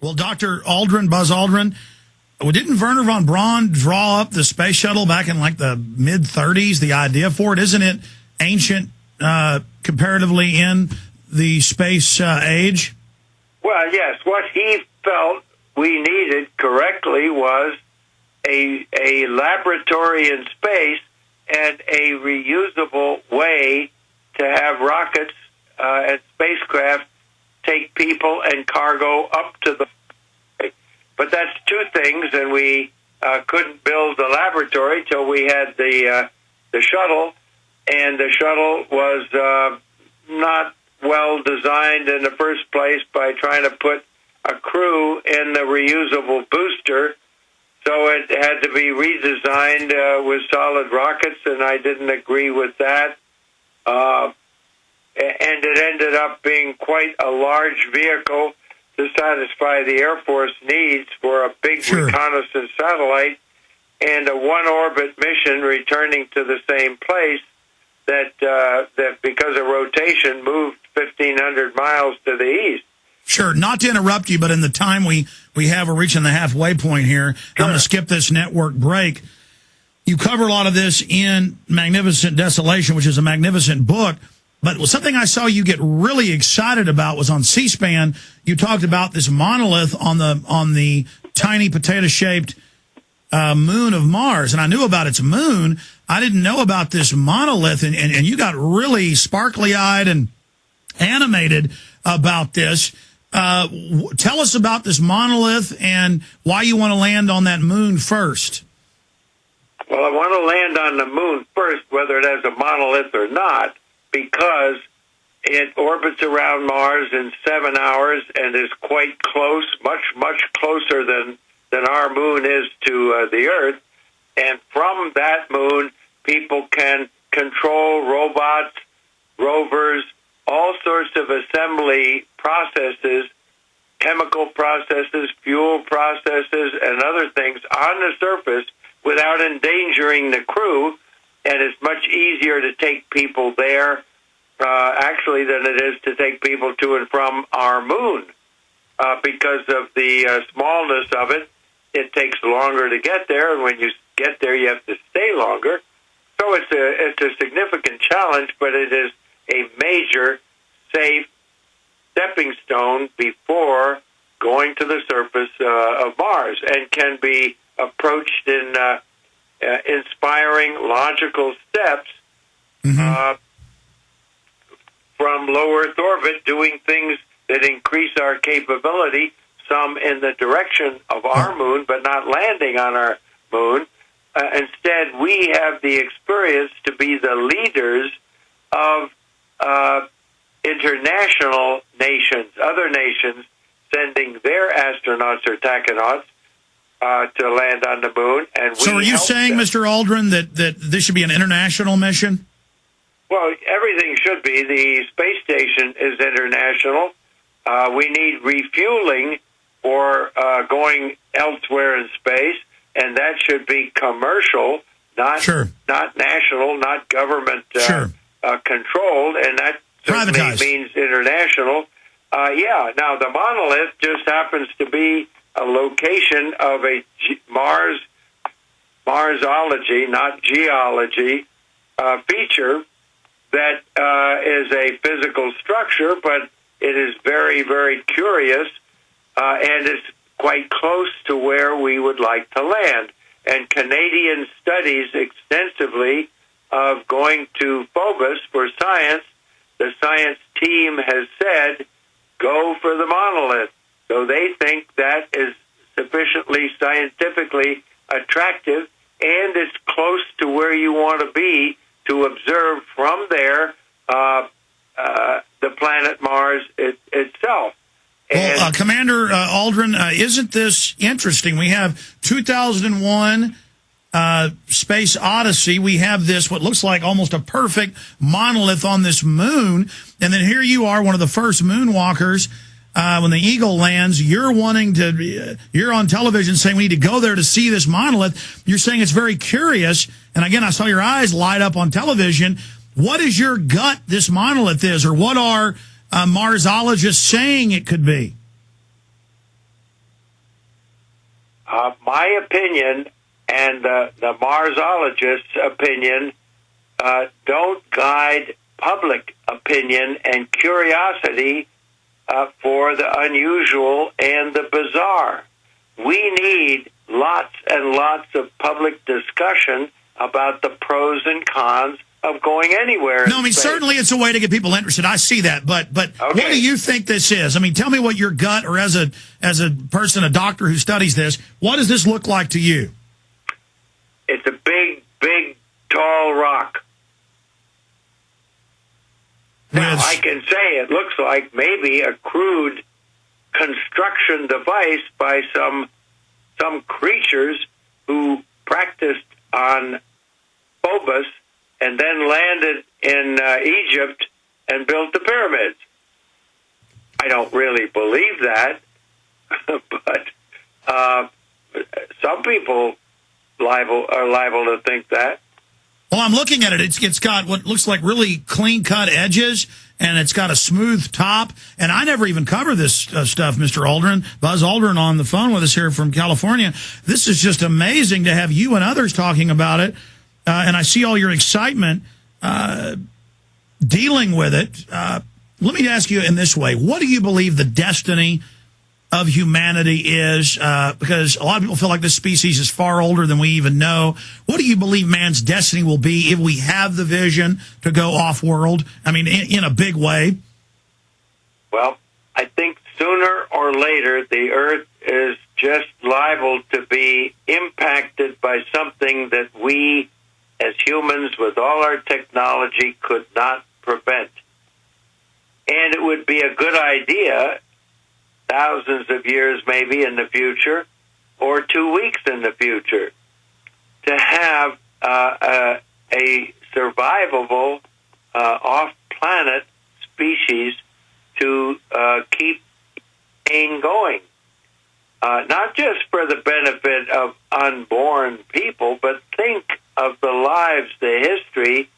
Well, Dr. Aldrin, Buzz Aldrin, didn't Werner von Braun draw up the space shuttle back in like the mid-30s, the idea for it? Isn't it ancient comparatively in the space age? Well, yes. What he felt we needed correctly was a laboratory in space and a reusable way to have rockets and spacecraft take people and cargo up to the... But that's two things, and we couldn't build the laboratory till we had the shuttle, and the shuttle was not well designed in the first place by trying to put a crew in the reusable booster, so it had to be redesigned with solid rockets, and I didn't agree with that. And it ended up being quite a large vehicle to satisfy the Air Force needs for a big reconnaissance satellite and a one-orbit mission returning to the same place that because of rotation, moved 1,500 miles to the east. Sure. Not to interrupt you, but in the time we have, we're reaching the halfway point here. Sure. I'm going to skip this network break. You cover a lot of this in Magnificent Desolation, which is a magnificent book. But something I saw you get really excited about was on C-SPAN. You talked about this monolith on the tiny potato-shaped moon of Mars, and I knew about its moon. I didn't know about this monolith, and you got really sparkly-eyed and animated about this. Tell us about this monolith and why you want to land on that moon first. Well, I want to land on the moon first, whether it has a monolith or not, because it orbits around Mars in 7 hours and is quite close, much closer than our moon is to the Earth. And from that moon, people can control robots, rovers, all sorts of assembly processes, chemical processes, fuel processes, and other things on the surface without endangering the crew. And it's much easier to take people there, actually, than it is to take people to and from our moon. Because of the smallness of it, it takes longer to get there, and when you get there, you have to stay longer. So it's a significant challenge, but it is a major, safe stepping stone before going to the surface of Mars, and can be approached in inspiring, logical steps from low Earth orbit, doing things that increase our capability, some in the direction of our moon, but not landing on our moon. Instead, we have the experience to be the leaders of international nations, other nations, sending their astronauts or tachinauts to land on the moon. And so are you saying, Mr. Aldrin, that this should be an international mission? Well, everything should be. The space station is international. We need refueling for going elsewhere in space, and that should be commercial, not national, not government controlled, and that certainly means international. Now the monolith just happens to be a location of a Marsology, not geology, feature that is a physical structure, but it is very, very curious, and is quite close to where we would like to land. And Canadian studies extensively of going to Phobos for science. The science team has said, go for the monolith. So they think that is sufficiently scientifically attractive, and it's close to where you want to be to observe from there the planet Mars itself. Well, Commander Aldrin, isn't this interesting? We have 2001 Space Odyssey. We have this, what looks like almost a perfect monolith on this moon. And then here you are, one of the first moonwalkers. When the Eagle lands, you're on television saying we need to go there to see this monolith. You're saying it's very curious. And again, I saw your eyes light up on television. What is your gut this monolith is, or what are Marsologists saying it could be? my opinion and the Marsologists' opinion don't guide public opinion and curiosity for the unusual and the bizarre. We need lots and lots of public discussion about the pros and cons of going anywhere. No, I mean, certainly it's a way to get people interested. I see that, but okay. What do you think this is? I mean, tell me what your gut, or as a person, a doctor who studies this, what does this look like to you? It's a big, tall rock. Now, I can say it looks like maybe a crude construction device by some creatures who practiced on Phobos and then landed in Egypt and built the pyramids. I don't really believe that, but some people are liable to think that. Well, I'm looking at it. It's got what looks like really clean-cut edges, and it's got a smooth top. And I never even cover this stuff, Mr. Aldrin. Buzz Aldrin on the phone with us here from California. This is just amazing to have you and others talking about it. And I see all your excitement dealing with it. Let me ask you in this way. What do you believe the destiny of humanity is? Because a lot of people feel like this species is far older than we even know. What do you believe man's destiny will be if we have the vision to go off-world? I mean, in a big way. Well, I think sooner or later the Earth is just liable to be impacted by something that we, as humans, with all our technology, could not prevent. And it would be a good idea, thousands of years maybe in the future, or 2 weeks in the future, to have a survivable off-planet species to keep pain going. Not just for the benefit of unborn people, but think of the lives, the history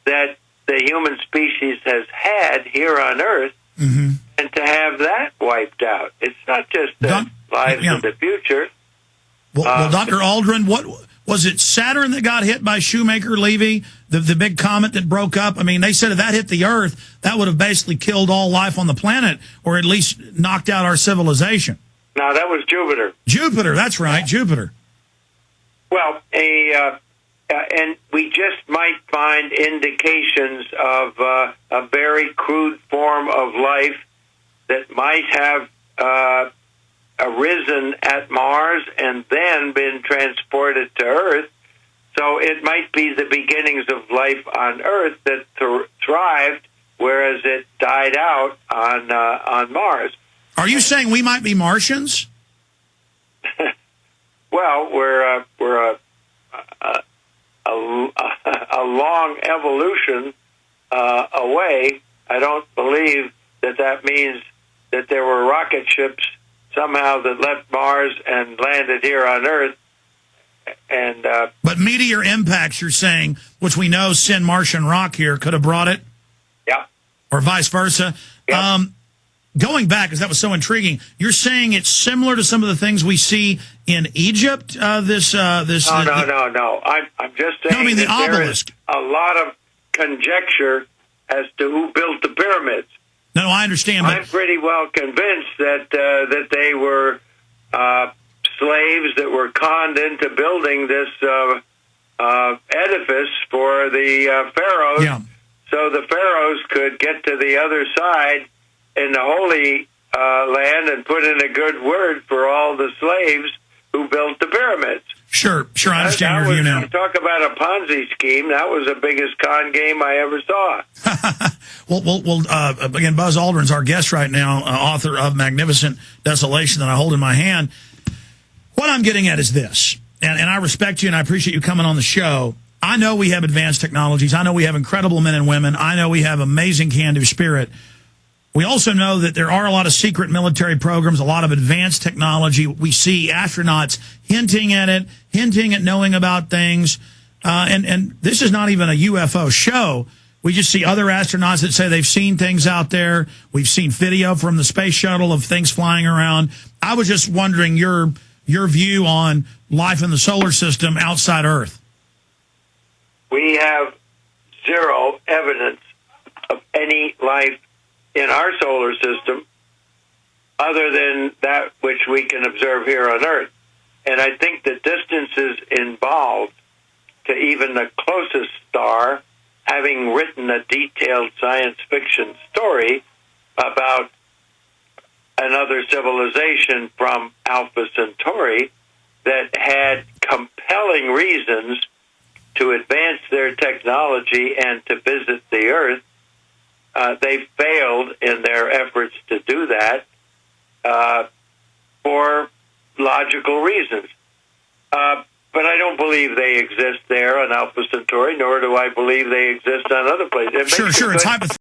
that the human species has had here on Earth, mm-hmm. and to have that wiped out. It's not just the lives of the future. Well, Dr. Aldrin, what was it, Saturn that got hit by Shoemaker-Levy, the big comet that broke up? I mean, they said if that hit the Earth, that would have basically killed all life on the planet, or at least knocked out our civilization. No, that was Jupiter. Jupiter, that's right, Jupiter. Well, and we just might find indications of a very crude form of life that might have arisen at Mars and then been transported to Earth. So it might be the beginnings of life on Earth that thrived, whereas it died out on Mars. Are you saying we might be Martians? Well, we're a long evolution away. I don't believe that means that there were rocket ships somehow that left Mars and landed here on Earth. And but meteor impacts, you're saying, which we know send Martian rock here, could have brought it? Yeah. Or vice versa? Yeah. Going back, because that was so intriguing, you're saying it's similar to some of the things we see in Egypt? No. I'm just saying no, I mean, the obelisk. There is a lot of conjecture as to who built the pyramids. No, I understand. But I'm pretty well convinced that they were slaves that were conned into building this edifice for the pharaohs, yeah. So the pharaohs could get to the other side in the Holy Land and put in a good word for all the slaves who built the pyramids. Sure, I understand your view now. You talk about a Ponzi scheme. That was the biggest con game I ever saw. Well, again, Buzz Aldrin's our guest right now, author of Magnificent Desolation that I hold in my hand. What I'm getting at is this, and I respect you and I appreciate you coming on the show. I know we have advanced technologies. I know we have incredible men and women. I know we have amazing can-do spirit. We also know that there are a lot of secret military programs, a lot of advanced technology. We see astronauts hinting at it, hinting at knowing about things. And this is not even a UFO show. We just see other astronauts that say they've seen things out there. We've seen video from the space shuttle of things flying around. I was just wondering your your view on life in the solar system outside Earth? We have zero evidence of any life in our solar system other than that which we can observe here on Earth. And I think the distances involved to even the closest star, having written a detailed science fiction story about another civilization from Alpha Centauri that had compelling reasons to advance their technology and to visit the Earth. They failed in their efforts to do that for logical reasons. But I don't believe they exist there on Alpha Centauri, nor do I believe they exist on other places. Sure, it's hypothetical.